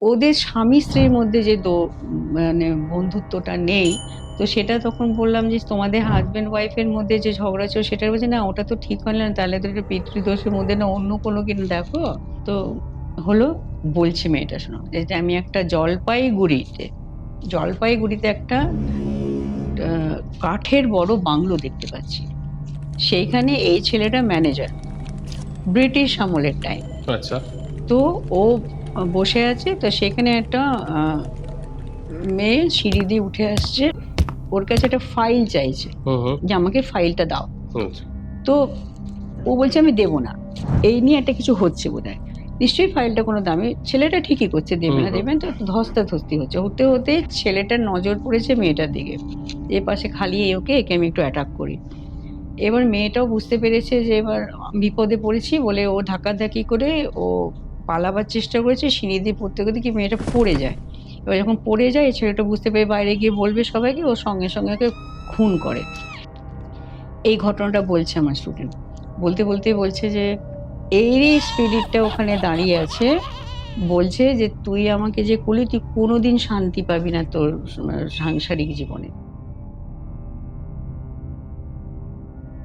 ওদের স্বামী-স্ত্রীর মধ্যে যে মানে বন্ধুত্বটা নেই, তো সেটা তখন বললাম যে, "তোমাদের হাসব্যান্ড ওয়াইফ এর মধ্যে যে ঝগড়া ছিল সেটা" বলছে, "না ওটা তো ঠিক হলো না। তাহলে তো এটা পিতৃদোষের মধ্যে না অন্য কোনো কিছু দেখো।" তো হলো বলছে মেয়েটা শোনো, যে আমি একটা জলপাইগুড়িতে একটা আ কাঠের বড় বাংলো দেখতে পাচ্ছি। সেইখানে এই ছেলেটা ম্যানেজার। ব্রিটিশ আমলের টাইম। আচ্ছা। তো ও বসে আছে। তো সেখানে একটা আ মেয়ে সিঁড়ি দিয়ে উঠে আসছে। ওর কাছে একটা ফাইল চাইছে। হুম, হুম। যে আমাকে ফাইলটা দাও। আচ্ছা। তো ও বলছে আমি দেব না। এই নিয়ে একটা কিছু হচ্ছে বোধহয়। নিশ্চয়ই ফাইলটা কোনো দামি ছেলেটা ঠিকই করছে দেবে হুম, না, হুম। দেবে না তো ধস্তাধস্তি হচ্ছে। হতে, হতে ছেলেটার নজর পড়েছে মেয়েটার দিকে। এপাশে খালি ওকে, একে আমি একটু অ্যাটাক করি। এবার মেয়েটাও বুঝতে পেরেছে যে এবার বিপদে পড়েছি বলে ও ধাক্কাধাক্কি করে ও পালাবার চেষ্টা করেছে। সিঁড়ি দিয়ে পড়তে, পড়তে কি মেয়েটা পড়ে যায়। এবার যখন পড়ে যায় এই ছেলেটা বুঝতে পেরে বাইরে গিয়ে বলবে সবাইকে, ও সঙ্গে, সঙ্গে ওকে খুন করে। এই ঘটনাটা বলছে আমার স্টুডেন্ট। বলতে, বলতেই বলছে যে এরই স্পিরিটটা ওখানে দাঁড়িয়ে আছে। বলছে যে, "তুই আমাকে যে করলি তুই কোনোদিন শান্তি পাবি না তোর সাংসারিক জীবনে।"